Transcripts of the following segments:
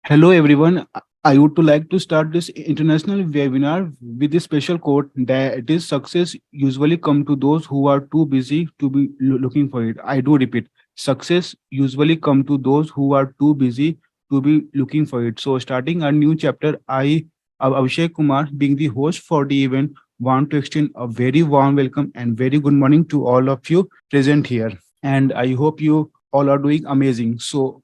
Hello everyone. I would like to start this international webinar with a special quote that is success usually come to those who are too busy to be looking for it. I do repeat, success usually come to those who are too busy to be looking for it. So starting a new chapter, Abhishek Kumar, being the host for the event, want to extend a very warm welcome and very good morning to all of you present here. And I hope you all are doing amazing. So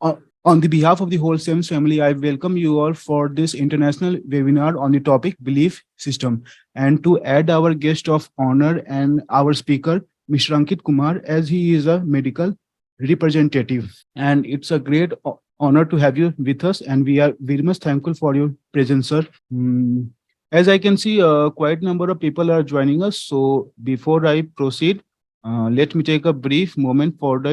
uh, on the behalf of the whole SEMS family, I welcome you all for this international webinar on the topic belief system. And to add our guest of honor and our speaker, Mr. Ankit Kumar, as he is a medical representative. And it's a great honor to have you with us. And we are very much thankful for your presence, sir. As I can see, quite number of people are joining us. So before I proceed, let me take a brief moment for the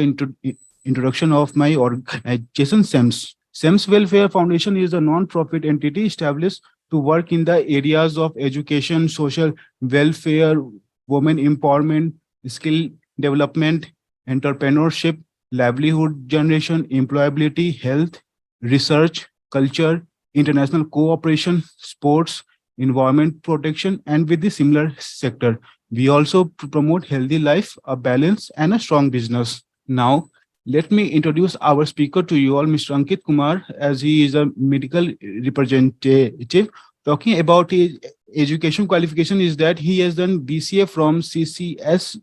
introduction of my organization, SEMS. SEMS Welfare Foundation is a non-profit entity established to work in the areas of education, social welfare, women empowerment, skill development, entrepreneurship, livelihood generation, employability, health, research, culture, international cooperation, sports, environment protection, and with the similar sector. We also promote healthy life, a balance, and a strong business. Now, let me introduce our speaker to you all, Mr. Ankit Kumar, as he is a medical representative. Talking about his education qualification is that he has done BCA from CCS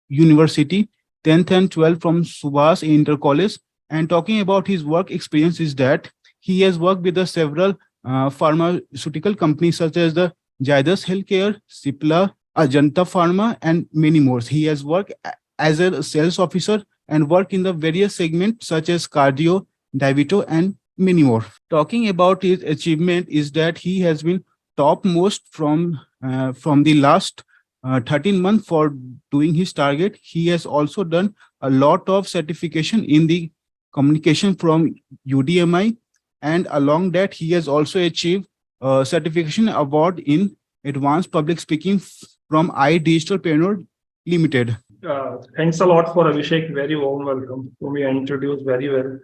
University, 10th and 12th from Subhas Inter College. And talking about his work experience is that he has worked with the several pharmaceutical companies such as the Zydus Healthcare, Cipla, Ajanta Pharma, and many more. He has worked as a sales officer and work in the various segments such as cardio, diabetes, and many more. Talking about his achievement is that he has been topmost from the last 13 months for doing his target. He has also done a lot of certification in the communication from UDMI, and along that he has also achieved a certification award in advanced public speaking from iDigitalpreneur Limited. Thanks a lot for Abhishek. Very warm welcome. To me introduced very well.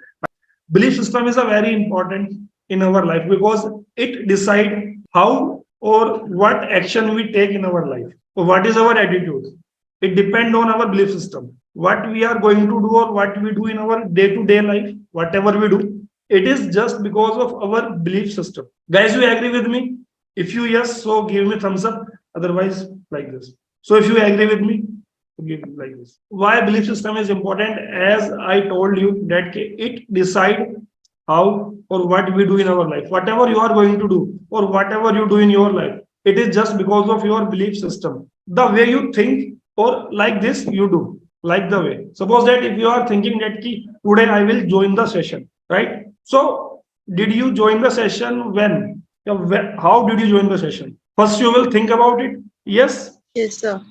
Belief system is a very important in our life because it decide how or what action we take in our life. So what is our attitude? It depends on our belief system. What we are going to do or what we do in our day-to-day life, whatever we do, it is just because of our belief system. Guys, you agree with me? If you yes, so give me thumbs up. Otherwise, like this. So if you agree with me, give like this. Why belief system is important? As I told you that it decide how or what we do in our life. Whatever you are going to do or whatever you do in your life, it is just because of your belief system. The way you think or like this you do, like the way. Suppose that if you are thinking that today I will join the session, right? So did you join the session when? How did you join the session? First you will think about it. Yes. Yes, sir.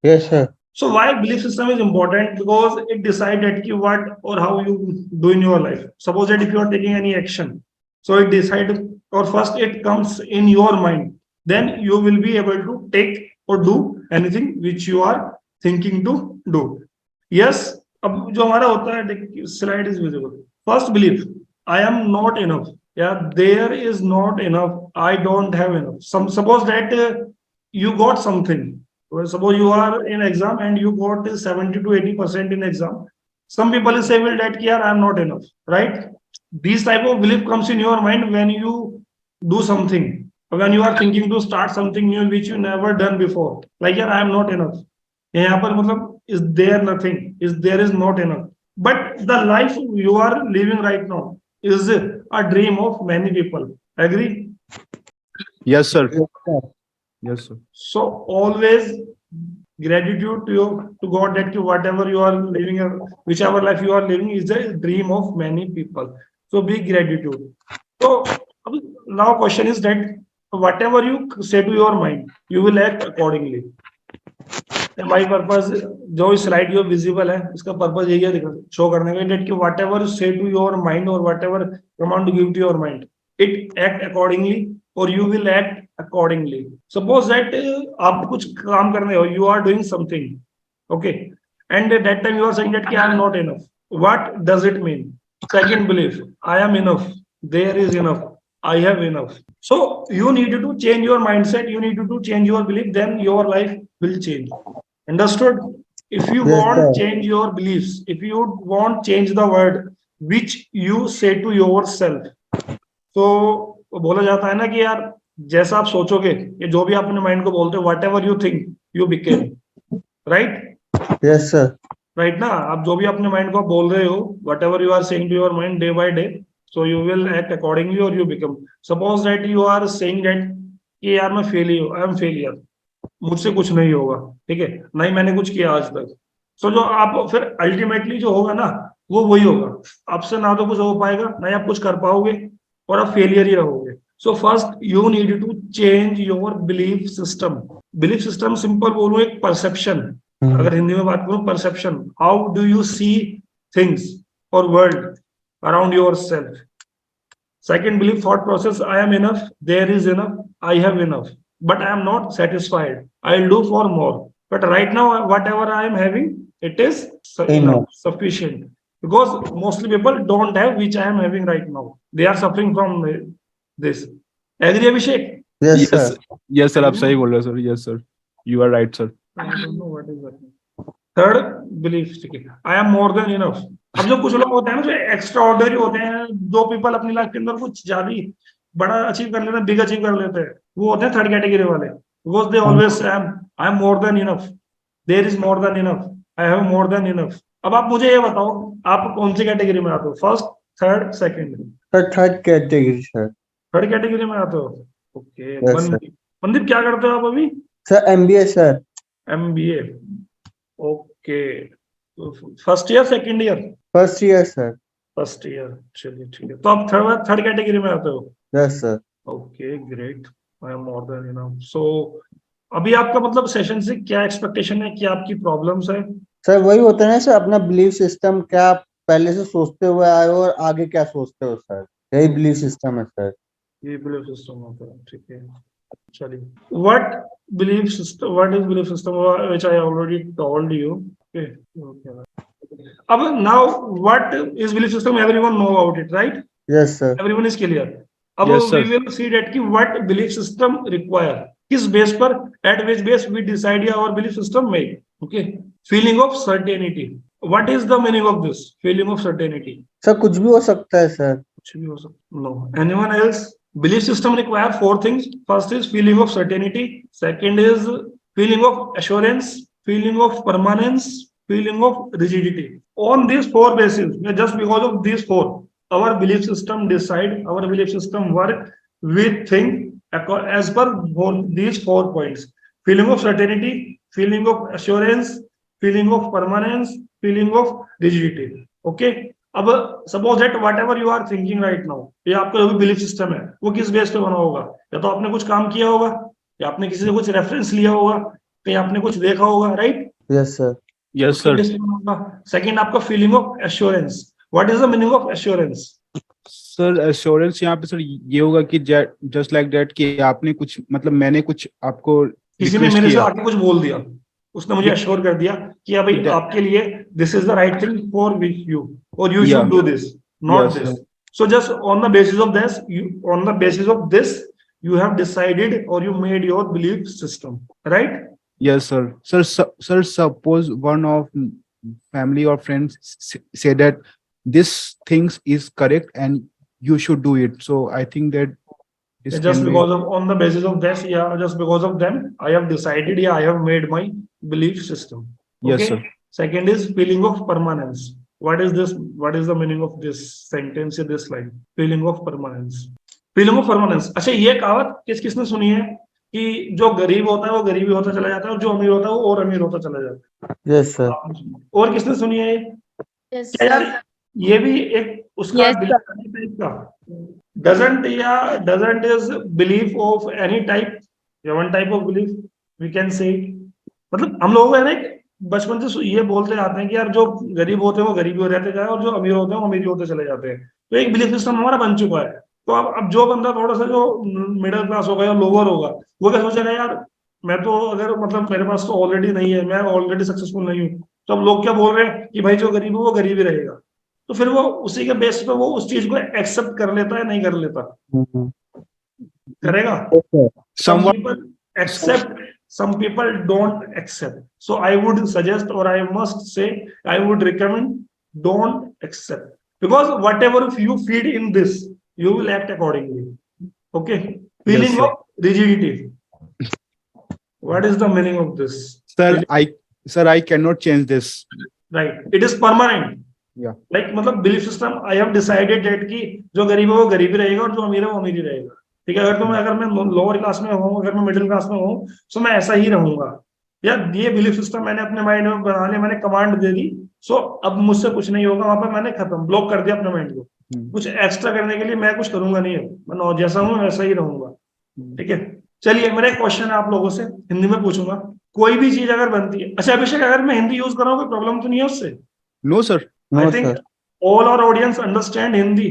Yes, sir. So why belief system is important? Because it decides that what or how you do in your life. Suppose that if you are taking any action, so it decides or first it comes in your mind. Then you will be able to take or do anything which you are thinking to do. Yes. अब जो हमारा होता है slide is visible. First belief, I am not enough. Yeah, there is not enough. I don't have enough. Suppose that you got something. Well, suppose you are in exam and you got 70 to 80% in exam. Some people will say, well, that I am not enough, right? These type of belief comes in your mind when you do something. When you are thinking to start something new which you never done before. Like, I am not enough. यहाँ पर मतलब is there nothing, is there is not enough. But the life you are living right now is a dream of many people. Agree? Yes, sir. Yes, sir. Yes, sir. So always gratitude to you to God that whatever you are living, whichever life you are living is a dream of many people. So be gratitude. So now question is that whatever you say to your mind, you will act accordingly. My purpose जो slide जो visible है इसका purpose यही है show करने का that कि whatever you say to your mind or whatever command to give to your mind, it act accordingly or you will act accordingly. Suppose that आप कुछ काम करने हो, you are doing something, okay, and at that time you are saying that I am not enough. What does it mean? Second belief, I am enough. there is enough, I have enough. So you need to change your mindset, you need to change your belief, then your life will change. Understood? If you Yes, want sir. change your beliefs, if you want change the word which you say to yourself, तो बोला जाता है ना कि यार जैसा आप सोचोगे, ये जो भी आप अपने माइंड को बोलते हो, whatever you think you became, right? Yes, sir. Right ना? आप जो भी अपने माइंड को आप बोल रहे हो, whatever you are saying to your mind day by day, so you will act accordingly और you become. Suppose that you are saying that कि यार मैं फेल ही हूँ, आई एम फेलियर, मुझसे कुछ नहीं होगा, ठीक है, नहीं मैंने कुछ किया आज तक. सो जो आप फिर अल्टीमेटली जो होगा ना, वो वही होगा. आपसे ना तो कुछ हो पाएगा, ना ही आप कुछ कर पाओगे, और आप फेलियर ही रहोगे. So first you need to change your belief system. Belief system simple बोलूं, एक परसेप्शन. अगर हिंदी में बात करूं, perception, how do you see things और world around yourself. Second belief, thought process, I am enough, there is enough, I have enough, but I am not satisfied, I'll do for more, but right now whatever I am having, it is enough, Enough. sufficient, because mostly people don't have which I am having right now, they are suffering from this. Agree, Abhishek? Yes, Yes, sir. yes sir, आप Agree? सही बोल रहे हो sir. Yes sir, you are right sir. I don't know what is that. Third belief, ठीक है, आई am more than enough. अब जो कुछ लोग होते हैं ना, जो एक्स्ट्रा ऑर्डिनरी होते हैं, दो पीपल अपनी लाइफ के अंदर कुछ ज्यादा ही बड़ा अचीव कर लेते हैं, बिग अचीव कर लेते हैं, वो होते हैं थर्ड कैटेगरी वाले. Because they always I am more than enough, there is more than enough, I have more than enough. अब आप मुझे ये बताओ, आप कौन सी कैटेगरी में आते हो, first, third, second? Sir, third category, sir. Third category में आते हो. Okay. Yes, sir. Mandeep, Mandeep क्या करते हो आप अभी? Sir, MBA, sir. MBA. Okay. First year, second year? First year, sir. First year. चलिए ठीक है, तो आप थर्ड थर्ड कैटेगरी में आते हो. Yes, sir. Okay, great. I am more than enough. So अभी आपका मतलब सेशन से क्या एक्सपेक्टेशन है, क्या आपकी प्रॉब्लम्स है? सर वही होता है ना सर, अपना बिलीफ सिस्टम क्या आप पहले से सोचते हुए आए हो और आगे क्या सोचते हो सर, यही बिलीफ सिस्टम है सर. ये बिलीफ सिस्टम होता है, ठीक है. चलिए, what belief system, what is belief system, which I already told you. Okay. अब now what is belief system, everyone know about it, right? Yes sir. Everyone is clear. अब Yes, sir. We will see that कि what belief system require, किस base पर, at which base we decide our belief system made. Okay. Feeling of certainty, what is the meaning of this feeling of certainty? Sir कुछ भी हो सकता है sir. कुछ भी हो सकता. No. Anyone else? Belief system require four things. First is feeling of certainty. Second is feeling of assurance, feeling of permanence, feeling of rigidity. On these four bases, just because of these four, our belief system decide, our belief system work. We think as per these 4 points: feeling of certainty, feeling of assurance, feeling of permanence, feeling of rigidity. Okay. अब suppose that whatever you are thinking right now, ये आपका जो भी belief system है वो किस base पे बना होगा? या तो आपने कुछ काम किया होगा, या आपने किसी से कुछ रेफरेंस लिया होगा, कहीं आपने कुछ देखा होगा, right? Yes sir. Yes sir. Second आपका feeling of assurance. What is the meaning of assurance? Sir assurance यहाँ पे सर ये होगा कि जस्ट लाइक दैट कि आपने कुछ मतलब मैंने कुछ आपको किसी ने request मेरे से किया. आके कुछ बोल दिया, उसने मुझे एश्योर कर दिया कि भाई That- आपके लिए this is the right thing for you, और you Yeah. Should do this, not Yes, this. sir. So just on the basis of this, you have decided or you made your belief system, right? Yes sir. Sir, suppose one of family or friends say that this things is correct and you should do it. So I think that this Just can be. because of on the basis of this, yeah, just because of them, I have decided, yeah, I have made my belief system. Yes, Okay. sir. Second is feeling of permanence. What is this? What is the meaning of this sentence in this line? Feeling of permanence. Feeling of permanence. अच्छा, ये कहावत किसने सुनी है कि जो गरीब होता है वो गरीब ही होता चला जाता है, और जो अमीर होता है वो और अमीर होता चला जाता है? Yes sir. आपने सुनी है? और किसने सुनी है? Yes, क्या यार, sir. ये भी एक उसका Yes, belief type का doesn't is belief of any type, या one type of belief we can say. मतलब हम लोग है ना बचपन से ये बोलते आते हैं कि यार जो गरीब होते हैं वो गरीब ही रहते जाए, और जो अमीर होते हैं वो अमीर ही होते चले जाते हैं. तो एक बिलीफ सिस्टम हमारा बन चुका है. तो अब जो बंदा थोड़ा सा जो मिडिल क्लास होगा या लोअर होगा, वो क्या सोचेगा, यार मैं तो अगर मतलब मेरे पास तो ऑलरेडी नहीं है, मैं ऑलरेडी सक्सेसफुल नहीं हूँ, तो अब लोग क्या बोल रहे हैं कि भाई जो गरीब है वो गरीब ही रहेगा. तो फिर वो उसी के बेस पे वो उस चीज को एक्सेप्ट कर लेता है, नहीं कर लेता, करेगा. Some Somewhat. people accept, some people don't accept. So I would suggest, or I must say, I would recommend, don't accept. Because whatever you feed in this, you will act accordingly. Okay. Yes, Feeling sir. of rigidity. What is the meaning of this? Sir, I cannot change this. Right. It is permanent. Yeah. Like मतलब belief system I have decided that कि जो गरीब है वो गरीब ही रहेगा और जो अमीर है वो अमीर ही रहेगा. ठीक है. अगर मैं लोअर क्लास में हूँ, अगर मैं मिडिल क्लास में हूँ, तो मैं ऐसा ही रहूंगा. या ये बिलीफ सिस्टम मैंने अपने माइंड में बना लिया, मैंने कमांड दे दी, सो अब मुझसे कुछ नहीं होगा. वहां पर मैंने खत्म, ब्लॉक कर दिया अपने माइंड को. कुछ एक्स्ट्रा करने के लिए मैं कुछ करूंगा नहीं. मैं जैसा हूँ वैसा ही रहूंगा. ठीक है. चलिए, मेरा एक क्वेश्चन है आप लोगों से, हिंदी में पूछूंगा. कोई भी चीज अगर बनती है, अच्छा अभिषेक, अगर मैं हिंदी यूज कर रहा हूँ कोई प्रॉब्लम तो नहीं है उससे? No, sir. I think all our audience understand Hindi.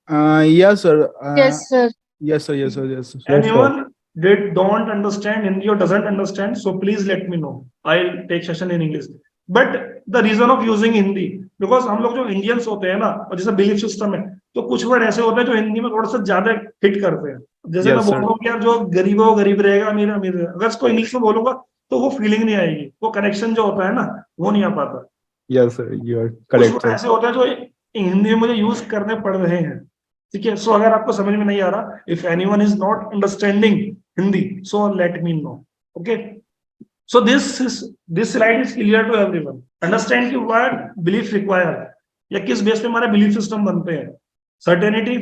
Yes, sir. Yes, sir. Yes, sir. Yes, sir. Yes, sir. Anyone that don't understand Hindi or doesn't understand, so please let me know. I'll take session in English. But the reason of using Hindi, because हम लोग जो Indians होते हैं ना, और जैसे belief system है, तो कुछ वर्ड ऐसे होते हैं जो हिंदी में थोड़ा सा ज्यादा हिट करते हैं. जैसे Yes, मैं बोल sir. रहा हूँ कि यार जो गरीब है वो गरीब रहेगा, अमीर है अमीर रहेगा. अगर इसको इंग्लिश में बोलूंगा तो वो फीलिंग नहीं आएगी, वो कनेक्शन जो होता है ना, वो नहीं आ पाता. Yes, sir. You are कुछ correct, वर्ड sir. ऐसे होते हैं जो हिंदी में मुझे यूज करने पड़ रहे हैं. ठीक है. सो अगर आपको समझ में नहीं आ रहा, if anyone is not understanding Hindi, so let me know. Okay. So this slide is clear to everyone. Understand कि व्हाट बिलीफ रिक्वायर, या किस बेस पे हमारे बिलीफ सिस्टम बनते हैं. Certainty,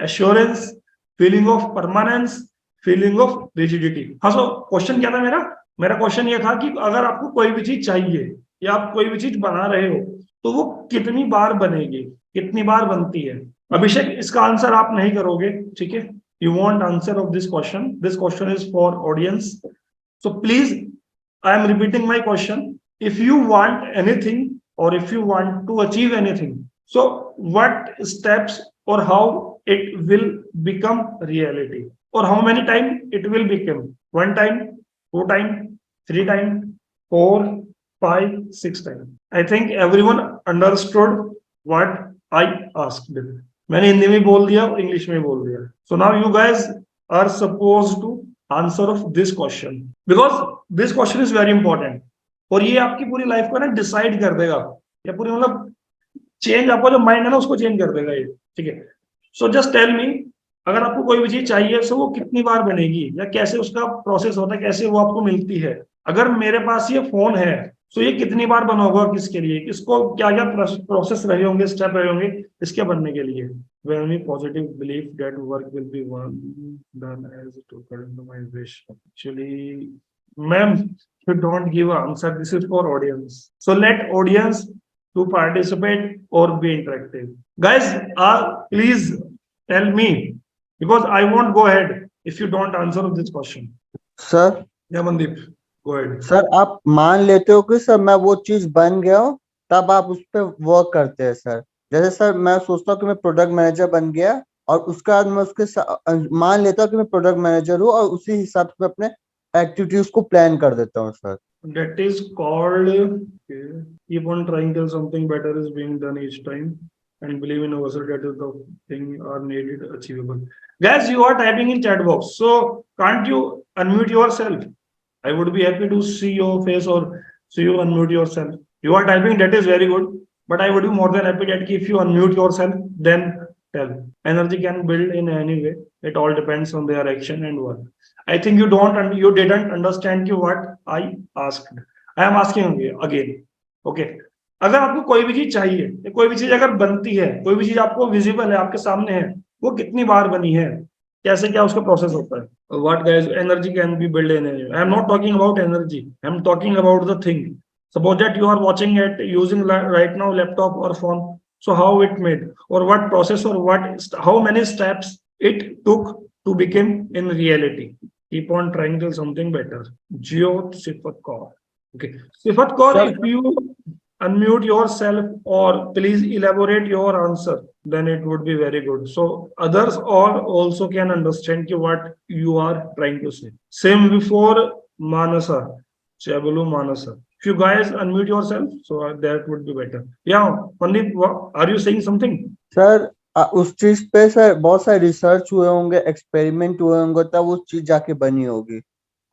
assurance, feeling of permanence, feeling of rigidity. हाँ. So question क्या था मेरा क्वेश्चन ये था कि अगर आपको कोई भी चीज चाहिए या आप कोई भी चीज बना रहे हो, तो वो कितनी बार बनेगी, कितनी बार बनती है. अभिषेक, इसका आंसर आप नहीं करोगे. ठीक है. You want answer of this question is for audience. So please, I am repeating my question. If you want anything or if you want to achieve anything, so what steps or how it will become reality, or how many time it will become? 1 time, 2 time, 3 time, 4, 5, 6 time. I think everyone understood what I asked. मैंने हिंदी में बोल दिया, English में बोल दिया. So now you guys are supposed to answer of this question, because this question is very important. और ये आपकी पूरी लाइफ को ना डिसाइड कर देगा, या पूरी मतलब चेंज, आपका जो माइंड है ना उसको चेंज कर देगा ये. ठीक है. सो जस्ट टेल मी, अगर आपको कोई भी चीज चाहिए, सो वो कितनी बार बनेगी, या कैसे उसका प्रोसेस होता है, कैसे वो आपको मिलती है. अगर मेरे पास ये फोन है, सो ये कितनी बार बना होगा, किसके लिए, किसको क्या क्या प्रोसेस रहे होंगे, स्टेप रहे होंगे इसके बनने के लिए. When we positive belief that work will be done as to according to my wish. Actually, ma'am, you don't give an answer. This is for audience. So let audience to participate or be interactive. Guys, please tell me, because I won't go ahead if you don't answer this question. Sir. Yeah, Mandeep, go ahead. Sir, आप मान लेते हो कि sir मैं वो चीज बन गया हूँ, तब आप उस पर वर्क करते हैं सर. जैसे सर मैं सोचता हूँ कि मैं प्रोडक्ट मैनेजर बन गया, और उसके बाद मैं मान लेता हूँ कि मैं प्रोडक्ट मैनेजर हूँ, और उसी हिसाब से मैं अपने एक्टिविटीज को प्लान कर देता हूँ sir. That is called, keep on trying till something better is being done each time, and believe in ourselves. That is the thing are needed achievable. Guys, you are typing in chat box, so can't you unmute yourself? I would be happy to see your face or see you unmute yourself. You are typing, that is very good, but I would be more than happy that if you unmute yourself, then tell. Energy can build in any way. It all depends on their action and work. I think you didn't understand what I asked. I am asking again. Okay. अगर आपको कोई भी चीज चाहिए, या कोई भी चीज अगर बनती है, कोई भी चीज आपको विजिबल है, आपके सामने है, वो कितनी बार बनी है, कैसे क्या उसका प्रोसेस होता है. What guys, energy can be built in any way. I am not talking about energy. I am talking about the thing. Suppose that you are watching it using right now laptop or phone. So how it made, or what process, or how many steps it took to become in reality. Keep on trying till something better. Jyot Sifat Kaur. Okay. Sifat Kaur, Sir. if you unmute yourself or please elaborate your answer, then it would be very good. So others all also can understand what you are trying to say. Same before Manasa. Chabulu Manasa. If you guys unmute yourself, so that would be better. Yeah, Pandit, are you saying something? Sir उस चीज पे sir बहुत सारे research हुए होंगे, experiment हुए होंगे, तब वो चीज जाके बनी होगी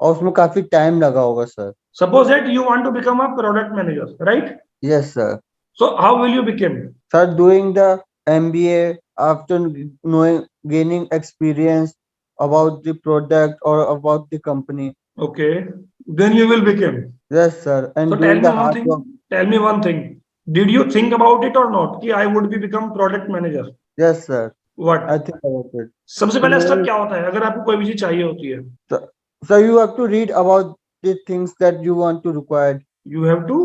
और उसमें काफी टाइम लगा होगा sir. Suppose that you want to become a product manager, right? Yes sir. So how will you become? Sir, doing the MBA after knowing, gaining experience about the product or about the company. Okay, then you will become. Yes sir, and So tell doing me the one hard thing. work. Tell me one thing. Did you think about it or not? कि I would be become product manager. Yes sir, What? I think about it. सबसे तो पहला step मेरे क्या होता है अगर आपको कोई भी चीज चाहिए होती है? so you have to read about the things that you want to require. You have to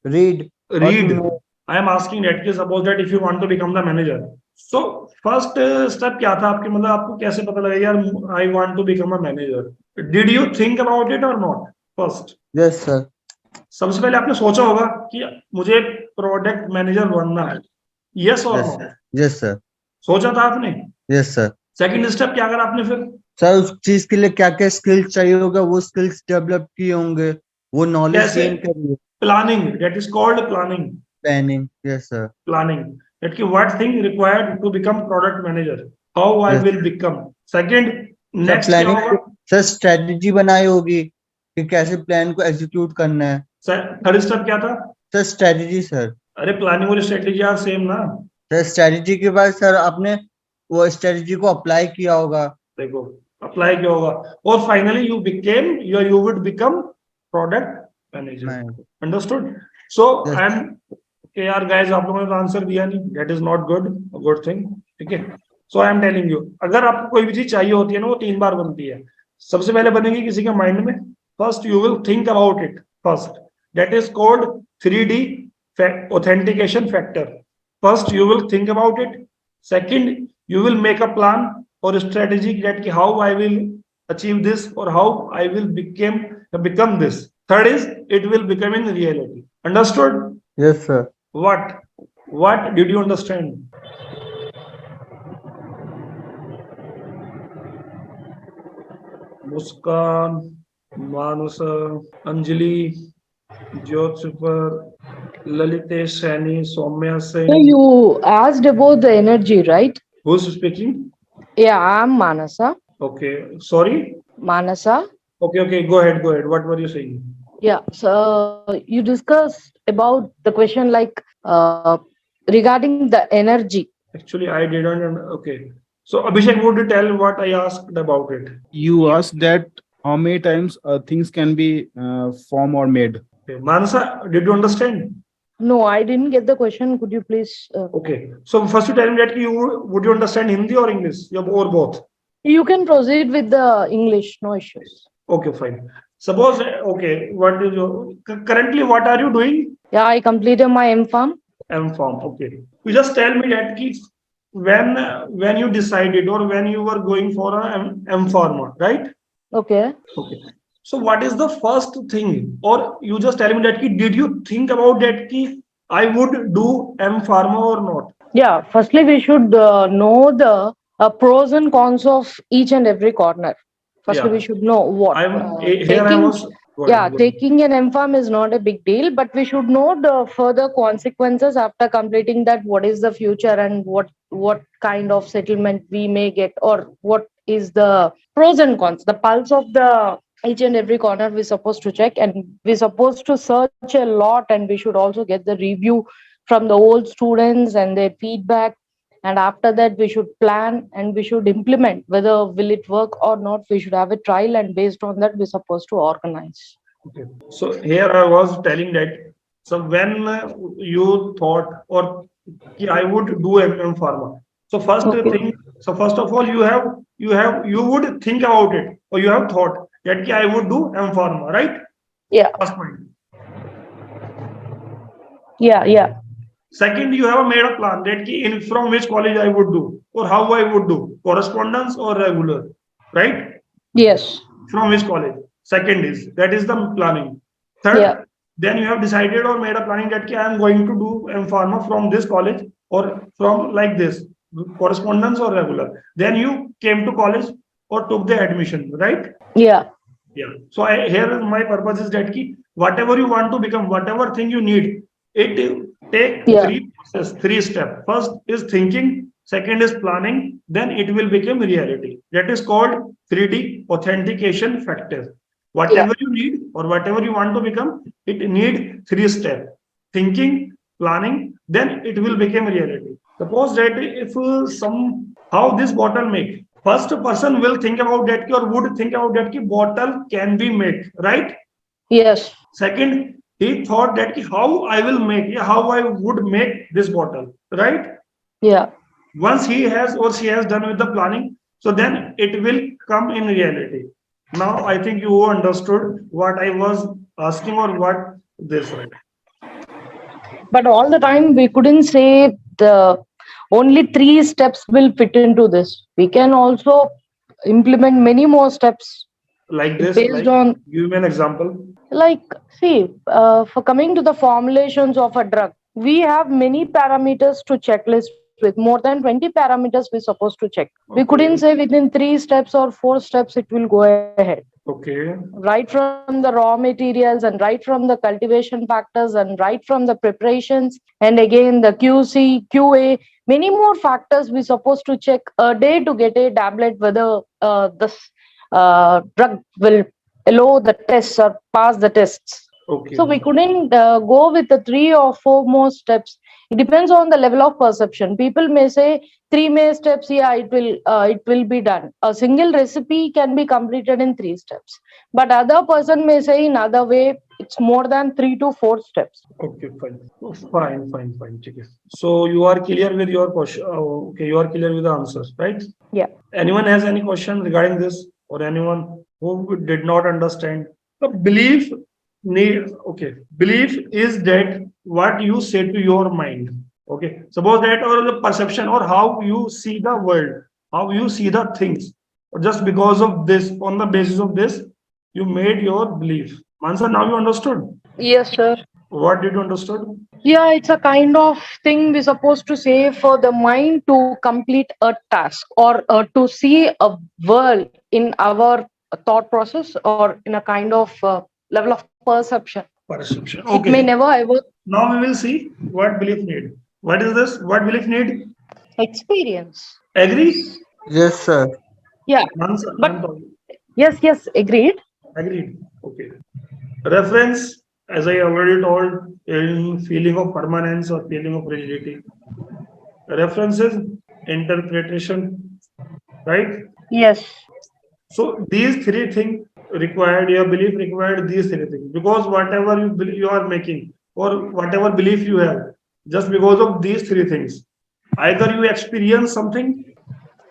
Read or to read. know. I am asking that कि suppose that if you want to become the manager. So first step क्या था आपके, मतलब आपको कैसे पता लगा यार I want to become a manager? Did you think about it or not? First. Yes sir. सबसे पहले आपने सोचा होगा कि मुझे प्रोडक्ट मैनेजर बनना है. Yes or Yes no? yes sir. सोचा था आपने? Yes sir. सेकंड स्टेप क्या करा आपने फिर? सर उस चीज के लिए क्या क्या स्किल्स चाहिए होगा, वो स्किल्स डेवलप किए होंगे, वो नॉलेज कैसे? गेन करिए. Planning. That is called planning. Planning. Yes sir. Planning. That ki what thing required to become product manager? How I Yes. will become? Second, sir next क्या planning, होगा? Sir strategy बनाई होगी कि कैसे plan को execute करना है. Third step क्या था? Sir strategy sir. अरे प्लानिंग और स्ट्रेटेजी आर सेम ना. सर स्ट्रेटजी के बाद सर आपने वो स्ट्रेटजी को अप्लाई किया होगा. देखो अप्लाई किया होगा और finally you would become product manager. Understood? So Yes. I am okay यार guys, आप लोगों ने तो आंसर दिया नहीं. That is not good thing. ठीक है. So I am telling you, अगर आपको कोई भी चीज चाहिए होती है ना, वो 3 बार बनती है. सबसे पहले बनेगी किसी के माइंड में. First you will think about it first. That is called 3D authentication factor. First you will think about it. Second you will make a plan or a strategy that how I will achieve this or how I will become this. Third is it will become in reality. Understood? Yes sir. What did you understand? Muskan, Manusa, Anjali, Jyotsipar, Lalitesh Saini, Soumya So Singh. you asked about the energy, right? Who's speaking? Yeah, I'm Manasa. Okay. Sorry? Manasa. Okay. Go ahead. What were you saying? Yeah. So you discussed about the question like regarding the energy. Actually, I didn't. Okay. So Abhishek, would you tell what I asked about it? You asked that how many times things can be formed or made. Okay. Manasa, did you understand? No, I didn't get the question. Could you please? Okay. So first you tell me that would you understand Hindi or English or both? You can proceed with the English. No issues. Okay, fine. Suppose okay, what is your currently what are you doing? Yeah, I completed my M.Pharm. M.Pharm. Okay. You just tell me that when you decided or when you were going for a M.Pharm, right? Okay. Okay. So what is the first thing, or you just tell me that did you think about that I would do M.Pharm or not? Yeah. Firstly, we should know the pros and cons of each and every corner. Firstly, Yeah. we should know what. Taking an M.Pharm is not a big deal, but we should know the further consequences after completing that. What is the future and what kind of settlement we may get, or what is the pros and cons, the pulse of the each and every corner we're supposed to check, and we're supposed to search a lot, and we should also get the review from the old students and their feedback. And after that we should plan and we should implement whether will it work or not. We should have a trial, and based on that we're supposed to organize. Okay. So here I was telling that, so when you thought or I would do M.Pharm, so first thing, so first of all you would think about it, or you have thought that I would do M.Pharm, right? Yeah. First point. Yeah. Second, you have made a plan that from which college I would do or how I would do, correspondence or regular, right? Yes. From which college? Second that is the planning. Third, then you have decided or made a planning that I am going to do M.Pharm from this college or from like this, correspondence or regular. Then you came to college or took the admission, right? Yeah. So here my purpose is that whatever you want to become, whatever thing you need, it take Yeah. three steps. First is thinking, second is planning, then it will become reality. That is called 3D authentication factor. Whatever you need or whatever you want to become, it need three steps: thinking, planning, then it will become reality. Suppose that if somehow this bottle make, first person will think about that or would think about that bottle can be made, right? Yes. Second, he thought that how I will make, how I would make this bottle, right? Yeah. Once he has or she has done with the planning, so then it will come in reality. Now I think you understood what I was asking or what this, right? But all the time we couldn't say the only 3 steps will fit into this. We can also implement many more steps Like this, based like on, give me an example. like, see, for coming to the formulations of a drug, we have many parameters to checklist with, more than 20 parameters we're supposed to check. We couldn't Okay. say within 3 steps or 4 steps it will go ahead. Okay. Right from the raw materials and right from the cultivation factors and right from the preparations, and again the QC, QA, many more factors we supposed to check a day to get a tablet whether this drug will allow the tests or pass the tests. Okay. So we couldn't go with the 3 or 4 more steps. It depends on the level of perception. People may say 3 more steps, yeah, it will be done. A single recipe can be completed in 3 steps, but other person may say in other way it's more than 3 to 4 steps. Okay, fine. Oh, fine. Okay. So you are clear with your question. Okay, you are clear with the answers, right? Yeah. Anyone has any question regarding this, or anyone who did not understand? The belief need, okay. Belief is that what you say to your mind. Okay. Suppose that or the perception or how you see the world, how you see the things. Or just because of this, on the basis of this, you made your belief. Mansa, now you understood? Yes, sir. What did you understood? Yeah, it's a kind of thing we're supposed to say for the mind to complete a task or to see a world in our thought process or in a kind of level of perception. Perception. It may Okay. never ever Now we will see what belief need. What is this? What belief need? experience. Agree? Yes, sir. Yeah, Mansa, but I'm talking. yes, agreed. Agreed. Okay. Reference, as I already told, in feeling of permanence or feeling of rigidity. References, interpretation, right? Yes. So these three things required, your belief required these three things. Because whatever you believe you are making, or whatever belief you have, just because of these three things, either you experience something,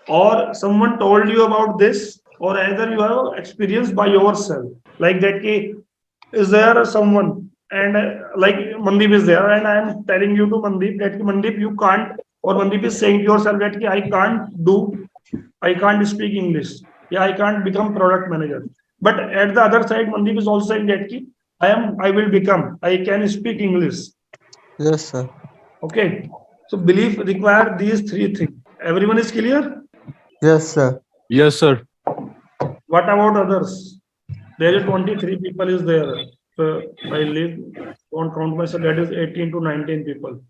or someone told you about this, or either you have experienced by yourself. Like that, is there someone, and like Mandeep is there, and I am telling you to Mandeep that Mandeep, you can't, or Mandeep is saying to yourself that I can't speak English. Yeah, I can't become product manager. But at the other side, Mandeep is also saying that I will become, I can speak English. Yes, sir. Okay. So belief require these three things. Everyone is clear? Yes, sir. Yes, sir. What about others? There is 23 people is there. So I live, don't count myself, that is 18 to 19 people.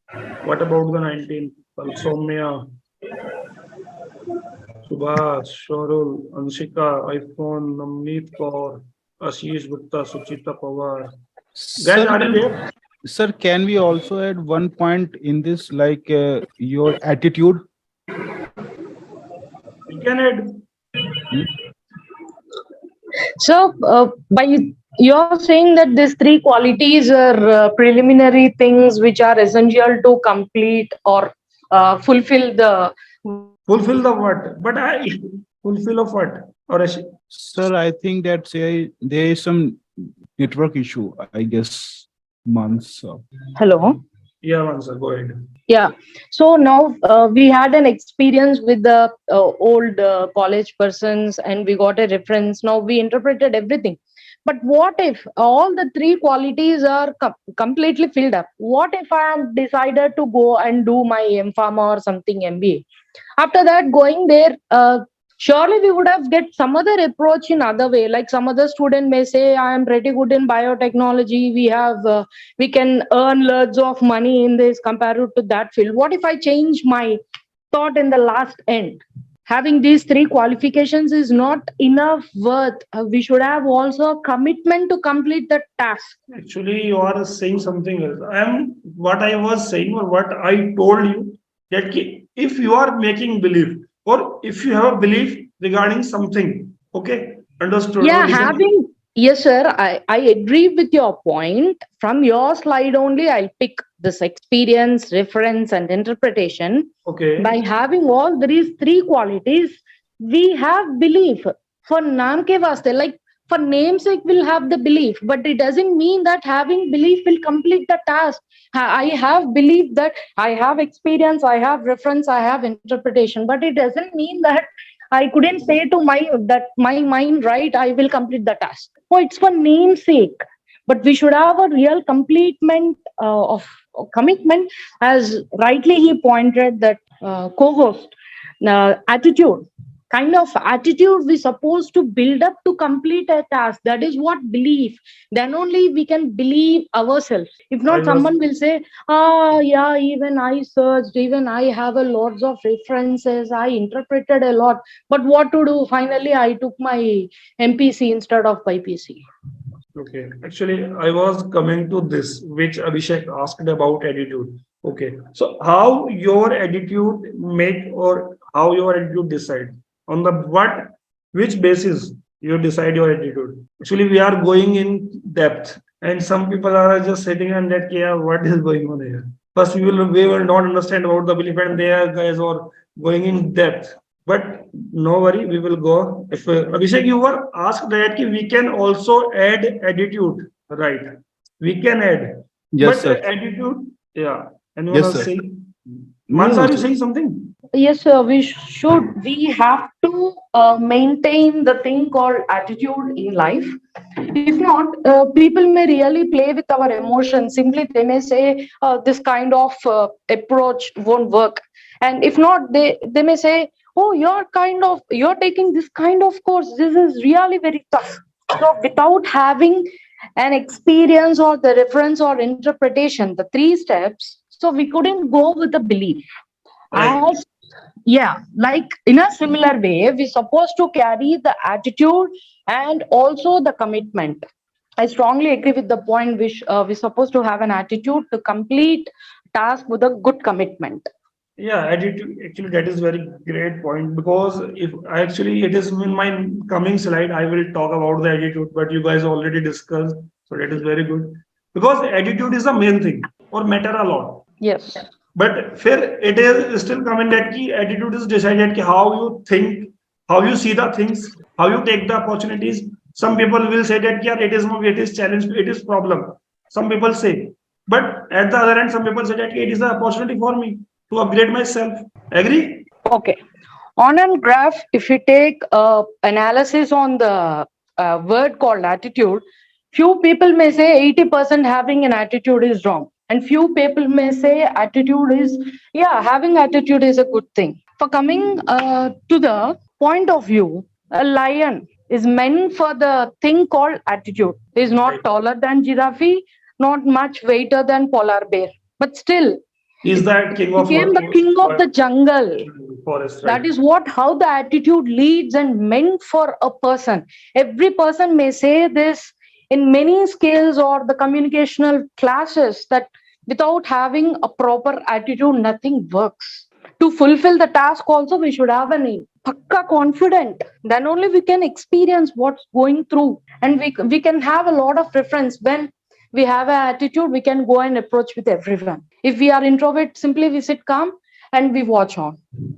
What about the 19 people? Soumya, Subhash, Shorul, Anshika, iPhone, Namneet Kaur, Ashish Gupta, Suchita Pawar. Guys, Sir, are you there? sir, can we also add one point in this, like your attitude? You can add. Hmm? So, by you're saying that these 3 qualities are preliminary things which are essential to complete or fulfill the. Fulfill the what? But I fulfill of what? Or Sir, I think that there is some network issue, I guess, months. Hello. yeah, answer. Go ahead. Yeah. So now we had an experience with the old college persons and we got a reference. Now we interpreted everything. But what if all the 3 qualities are completely filled up? What if I am decided to go and do my M Pharma or something MBA? After that, going there, surely we would have get some other approach in other way. Like some other student may say, I am pretty good in biotechnology, we can earn loads of money in this compared to that field. What if I change my thought in the last end? Having these three qualifications is not enough worth. We should have also a commitment to complete the task. Actually, you are saying something else. I am what I was saying or what I told you that if you are making belief or if you have a belief regarding something, okay, understood or Yeah, listen. yes, sir. I agree with your point. From your slide only, I'll pick this experience, reference, and interpretation. Okay, By having all these three qualities, we have belief. For naam ke vaste, like for namesake, we'll have the belief, but it doesn't mean that having belief will complete the task. I have belief that I have experience, I have reference, I have interpretation, but it doesn't mean that I couldn't say to my mind, right, I will complete the task. Oh, it's for namesake. But we should have a real completement of commitment, as rightly he pointed that co-host attitude, kind of attitude we supposed to build up to complete a task. That is what belief. Then only we can believe ourselves. If I not, was someone will say, ah, yeah, even I searched, even I have a lots of references, I interpreted a lot, but what to do? Finally, I took my MPC instead of BPC. okay. Actually, I was coming to this, which Abhishek asked about attitude. Okay, so how your attitude make or how your attitude decide on the what, which basis you decide your attitude. Actually, we are going in depth, and some people are just sitting and that, yeah, what is going on here? First, we will not understand about the belief, and they are guys are going in depth. But no worry, we will go. If Abhishek, you were asked that we can also add attitude, right? We can add, Yes, but sir. attitude, yeah. Anyone Yes, else sir. saying? No, Mans, no, are you sir. saying something? Yes, sir. We have to maintain the thing called attitude in life. If not, people may really play with our emotions. Simply, they may say this kind of approach won't work. And if not, they may say, oh, you're taking this kind of course. This is really very tough. So, without having an experience or the reference or interpretation, the three steps, so we couldn't go with the belief. Right. As yeah, like in a similar way, we're supposed to carry the attitude and also the commitment. I strongly agree with the point which we're supposed to have an attitude to complete task with a good commitment. Yeah, attitude. Actually, that is very great point because if actually it is in my coming slide, I will talk about the attitude, but you guys already discussed, so that is very good because attitude is the main thing or matter a lot. Yes. But फिर it is still coming that ki attitude is decided ki how you think, how you see the things, how you take the opportunities. Some people will say that yeah, it is challenge, it is problem. Some people say, but at the other end, some people say that it is an opportunity for me to upgrade myself. Agree? Okay. On a graph, if you take analysis on the word called attitude, few people may say 80% having an attitude is wrong. And few people may say attitude is, yeah, having attitude is a good thing. For coming to the point of view, a lion is meant for the thing called attitude. It is not Right. taller than giraffe, not much weighter than polar bear. But still, Is that king of became the king of the jungle. forest, That right? is what how the attitude leads and meant for a person. Every person may say this in many skills or the communicational classes that without having a proper attitude nothing works. To fulfill the task also we should have an pakka confident, then only we can experience what's going through, and we can have a lot of reference. When we have an attitude we can go and approach with everyone. If we are introvert, simply we sit calm and we watch on.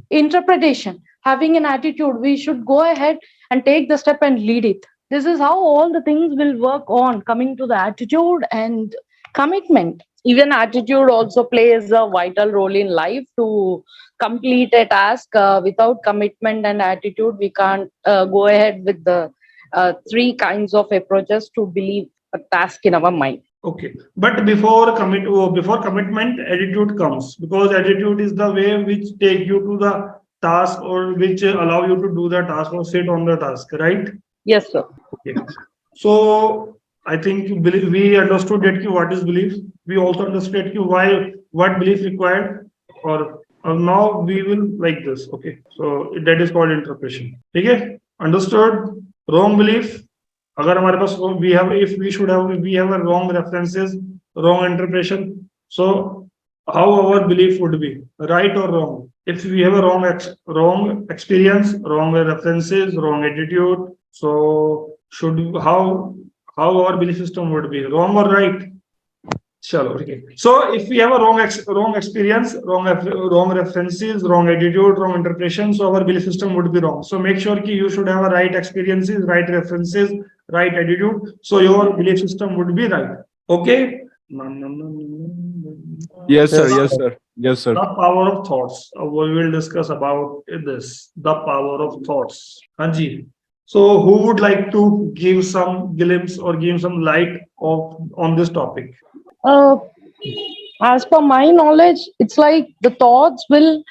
Interpretation, having an attitude, we should go ahead and take the step and lead it. This is how all the things will work on coming to the attitude and commitment. Even attitude also plays a vital role in life. To complete a task without commitment and attitude we can't go ahead with the three kinds of approaches to believe a task in our mind. Okay, but before commitment, attitude comes because attitude is the way which take you to the task or which allow you to do the task or sit on the task, right? Yes, sir. Okay. So I think we understood that what is belief. We also understood why what belief required, or now we will like this. Okay. So that is called interpretation. Okay. Understood. Wrong belief. अगर हमारे पास we have if we should have we have a wrong references, wrong interpretation. So how our belief would be, right or wrong? If we have a wrong experience, wrong references, wrong attitude, so should how our belief system would be, wrong or right? Chalo, okay. So if we have a wrong experience, wrong references, wrong attitude, wrong interpretation, so our belief system would be wrong. So make sure कि you should have a right experiences, right references, right attitude, so your belief system would be right. Okay. Yes, sir. Yes, Yes, sir. sir. Yes, sir. The power of thoughts. We will discuss about this. The power of thoughts. Hanji. So who would like to give some glimpse or give some light on this topic? Uh, as per my knowledge, it's like the thoughts will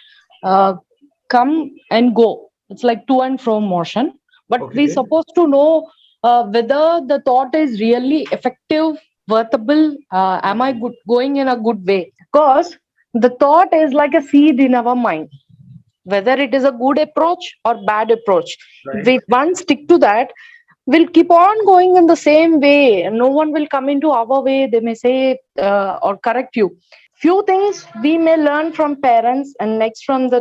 come and go. It's like to and fro motion. But Okay. we're supposed to know whether the thought is really effective, worthable. Am I going in a good way? Because the thought is like a seed in our mind. Whether it is a good approach or bad approach, if we Right. once stick to that, we'll keep on going in the same way. No one will come into our way. They may say or correct you. Few things we may learn from parents and next from the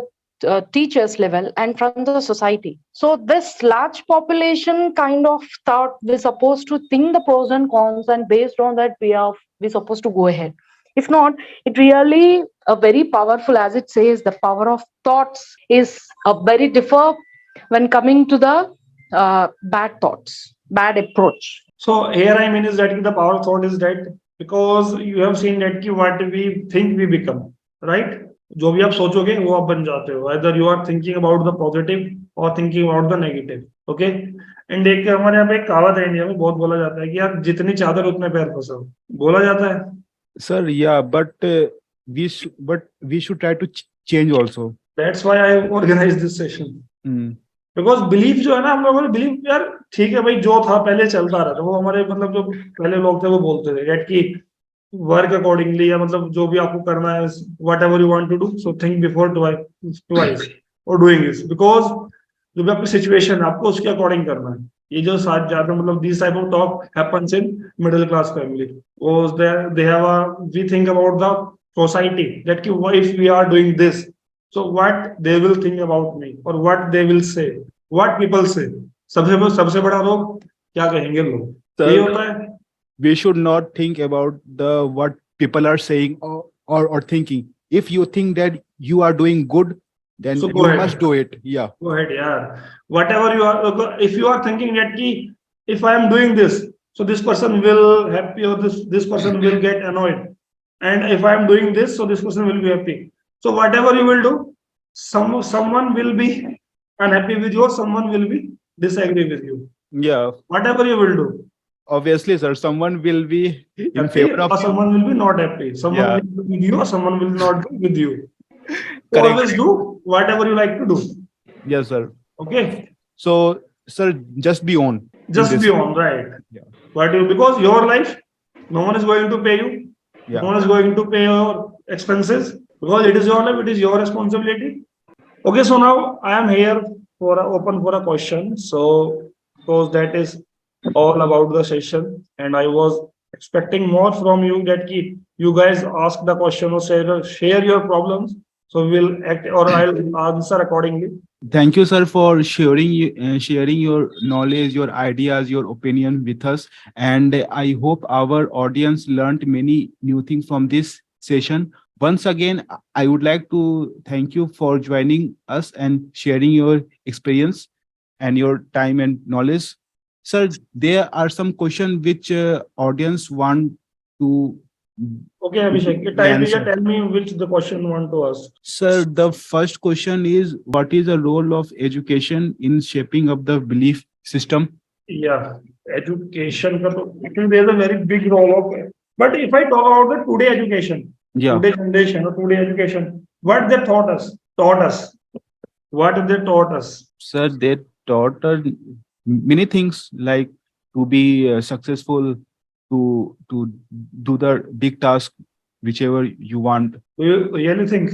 teachers level and from the society. So this large population kind of thought we're supposed to think the pros and cons, and based on that we're supposed to go ahead. If not, it really a very powerful, as it says, the power of thoughts is a very differ when coming to the bad thoughts, bad approach. So here I mean is that the power of thought is that because you have seen that कि what we think we become, right? जो भी आप सोचोगे वो आप बन जाते हो. Either you are thinking about the positive or thinking about the negative. Okay? And एक हमारे यहाँ पे एक कहावत है इंडिया में बहुत बोला जाता है कि यार जितनी चादर उतने पैर फंसाओ. बोला जाता है. Sir, yeah, but we should try to change also. That's why I organized this session. Mm. Because belief जो है ना हम लोगों ने बिलीफ यार ठीक है भाई जो था पहले चलता रहा था वो हमारे मतलब जो पहले लोग थे वो बोलते थे डेट की वर्क अकॉर्डिंगली या मतलब जो भी आपको करना है whatever you want to do so think before twice और डूइंग दिस बिकॉज जो भी आपकी सिचुएशन है आपको उसके अकॉर्डिंग करना है. ये जो साथ ज्यादा मतलब this type of talk happens in middle class family they have we think about the society that की if we are doing this so what they will think about me or what they will say, what people say. सबसे बड़ा रोग क्या कहेंगे लोग. Sir, यही होता है. we should not think about the what people are saying or thinking. If you think that you are doing good, then So go you ahead. must do it. Yeah. Go ahead, यार. Whatever you are, if you are thinking that कि if I am doing this, so this person will happy or this person will get annoyed, and if I am doing this, so this person will be happy. So whatever you will do, someone will be unhappy with you or someone will be disagree with you. Yeah. Whatever you will do, Obviously, sir, someone will be in happy favor of or you. someone will be not happy. Someone Yeah. will be with you or someone will not be with you. So Correct. always do whatever you like to do. Yes, sir. Okay, So, sir, just be on. in just this. be on, right? Yeah. What you because your life, no one is going to pay you. Yeah. No one is going to pay your expenses because it is your life. It is your responsibility. Okay, so now I am here for open for a question. So because that is all about the session, and I was expecting more from you that you guys ask the question or share your problems. So we'll act or I'll answer accordingly. Thank you, sir, for sharing your knowledge, your ideas, your opinion with us. And I hope our audience learned many new things from this session. Once again, I would like to thank you for joining us and sharing your experience and your time and knowledge. Sir, there are some questions which audience want to. Okay, Abhishek, answer. tell me which the question you want to ask. Sir, the first question is, what is the role of education in shaping up the belief system? Yeah, education. I think there's a very big role of it. But if I talk about the today education, Yeah. today generation or today education, what they taught us. What they taught us? Sir, they taught us many things like to be successful, to do the big task, whichever you want. Do you really think?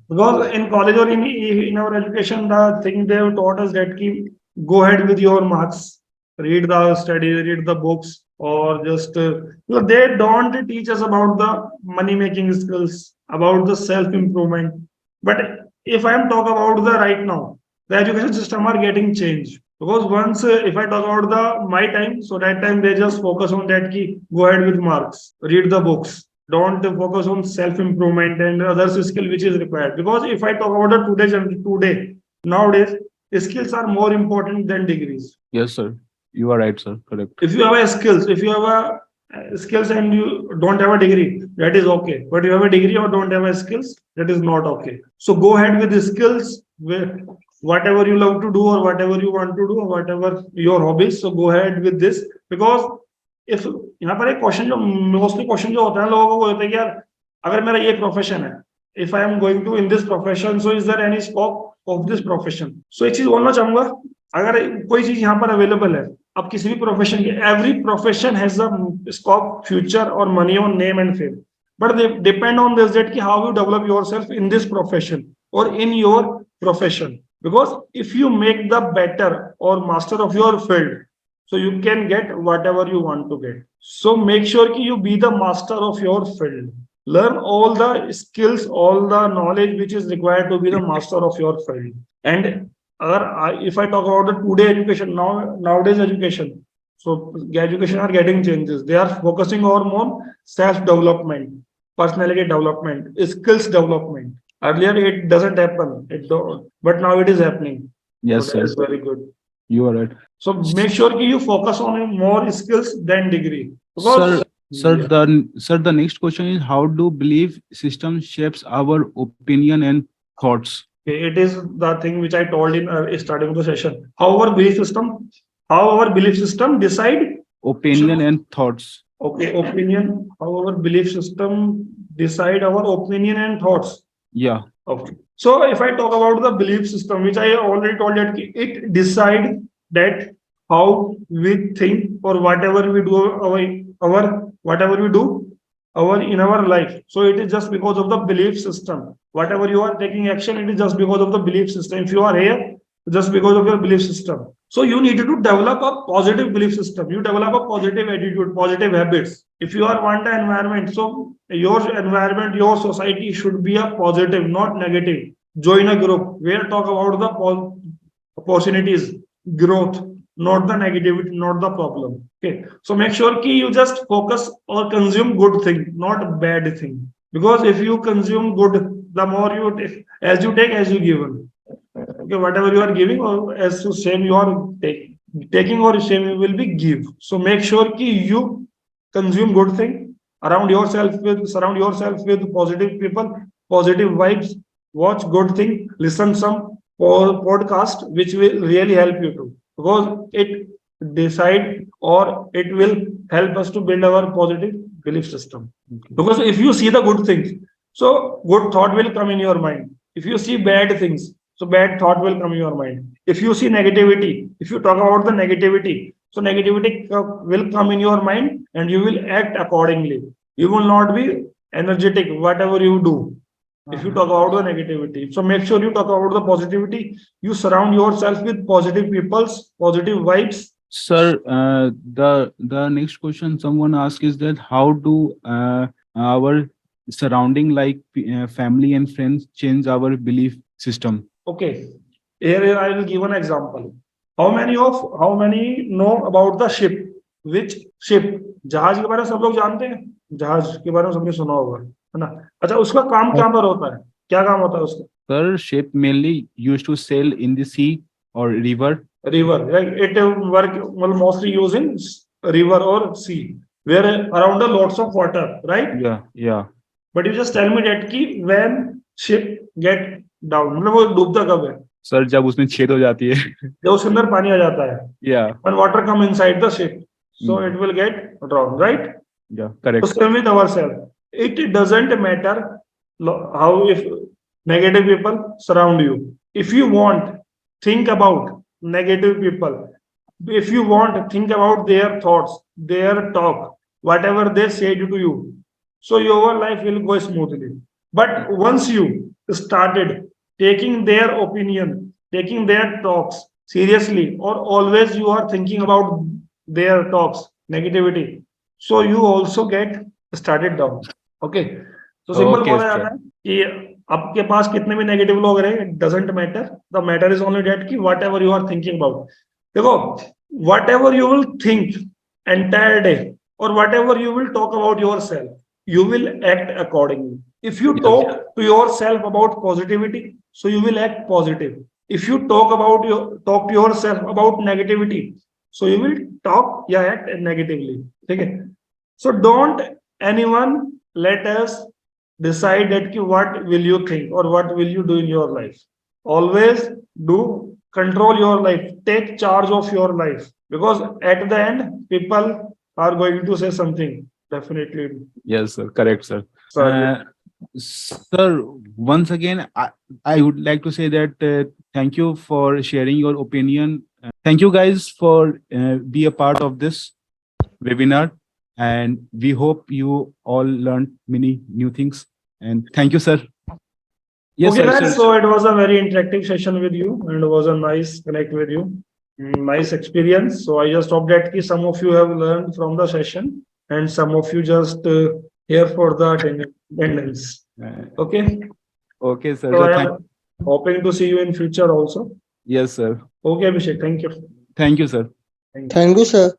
Because in college or in our education, the thing they have taught us that ki, go ahead with your marks, read the study, read the books, or just they don't teach us about the money making skills, about the self improvement. But if I am talk about the right now, the education system are getting changed. Because once if I talk about the my time, so that time they just focus on that key, go ahead with marks, read the books, don't focus on self improvement and other skill which is required. Because if I talk about the today nowadays, skills are more important than degrees. Yes, sir. You are right, sir. Correct. If you have a skills, if you have a skills and you don't have a degree, that is okay. But you have a degree or don't have a skills, that is not okay. So go ahead with the skills, whatever you love to do or whatever you want to do or whatever your hobbies. So go ahead with this, because if यहाँ पर एक question जो mostly question जो होता है लोगों को होता है कि यार अगर मेरा ये प्रोफेशन है, if I am going to in this profession, so is there any scope of this profession. So एक चीज बोलना चाहूंगा, अगर कोई चीज यहाँ पर अवेलेबल है, अब किसी भी प्रोफेशन की, every profession has a scope, future और मनी और name and fame. But they depend on this that कि how you develop yourself in this profession और in your profession. Because if you make the better or master of your field, so you can get whatever you want to get. So make sure that you be the master of your field. Learn all the skills, all the knowledge which is required to be the master of your field. And if I talk about the today education, nowadays education, so education are getting changes. They are focusing on self-development, personality development, skills development. Earlier it doesn't happen, but now it is happening. Yes, So sir. that is very good. You are right. So make sure that you focus on more skills than degree. Because Sir, yeah. the next question is, how do belief system shapes our opinion and thoughts? Okay, it is the thing which I told in starting of the session. How our belief system decide Opinion and thoughts. okay opinion. How our belief system decide our opinion and thoughts. Yeah. Okay. So if I talk about the belief system, which I already told that it decide that how we think or whatever we do our whatever we do in our life. So it is just because of the belief system. Whatever you are taking action, it is just because of the belief system. If you are here, just because of your belief system. So you need to develop a positive belief system. You develop a positive attitude, positive habits. If you are want the environment, so your environment, your society should be a positive, not negative. Join a group where talk about the opportunities, growth, not the negativity, not the problem. Okay. So make sure that you just focus or consume good thing, not bad thing. Because if you consume good, the more you take, as you take, as you give. Okay, whatever you are giving, or as to same you are taking or same you will be give. So make sure that you consume good thing, surround yourself with positive people, positive vibes, watch good thing, listen some podcast which will really help you to, because it decide or it will help us to build our positive belief system. Okay. Because if you see the good things, so good thought will come in your mind. If you see bad things, so bad thought will come in your mind. If you see negativity, if you talk about the negativity, so negativity will come in your mind and you will act accordingly. You will not be energetic, whatever you do. If you talk about the negativity, so make sure you talk about the positivity. You surround yourself with positive peoples, positive vibes. Sir, the next question someone asks is that how do our surrounding like family and friends change our belief system? Okay, here I will give an example. How many know about the ship? Which ship? जहाज के बारे में सब लोग जानते हैं. जहाज के बारे में सबने सुना होगा, है ना? अच्छा, उसका काम क्या पर होता है? क्या काम होता है उसका? Sir, ship mainly used to sail in the sea or river. River, right? It will mostly use in river or sea, where around a lots of water, right? Yeah. But you just tell me that कि when ship get down, मतलब वो डूबता कब है? Sir, जब उसमें छेद हो जाती है. जब उसके अंदर पानी आ जाता है. Yeah. When water come inside the ship, so it will get drowned, right? Yeah, correct. So same with ourselves. It doesn't matter how if negative people surround you. If you want, think about negative people. If you want, think about their thoughts, their talk, whatever they say to you. So your life will go smoothly. But once you started taking their opinion, taking their talks seriously, or always you are thinking about their talks, negativity, so you also get started down. Okay. So simple Okay, बोला sir. जाता है कि आपके पास कितने भी negative लोग रहे doesn't matter the matter is only that कि whatever you are thinking about देखो whatever you will think entire day और whatever you will talk about yourself you will act accordingly. If you Yes. talk to yourself about positivity, so you will act positive. If you talk to yourself about negativity, so you will act negatively. Okay. So don't anyone let us decide that what will you think or what will you do in your life. Always do control your life. Take charge of your life because at the end people are going to say something. Definitely. Yes, sir. Correct, sir. Sorry. Sir, once again, I would like to say that thank you for sharing your opinion. Thank you guys for be a part of this webinar, and we hope you all learned many new things. And thank you, sir. Yes, Okay, sir. guys. Sir. So it was a very interactive session with you, and it was a nice connect with you. Nice experience. So I just hope that some of you have learned from the session, and some of you just here for the attendance. Okay. Okay, sir. So So I am hoping to see you in future also. yes, sir. Okay, Abhishek. Thank you. Thank you, sir. Thank you. Thank you, sir.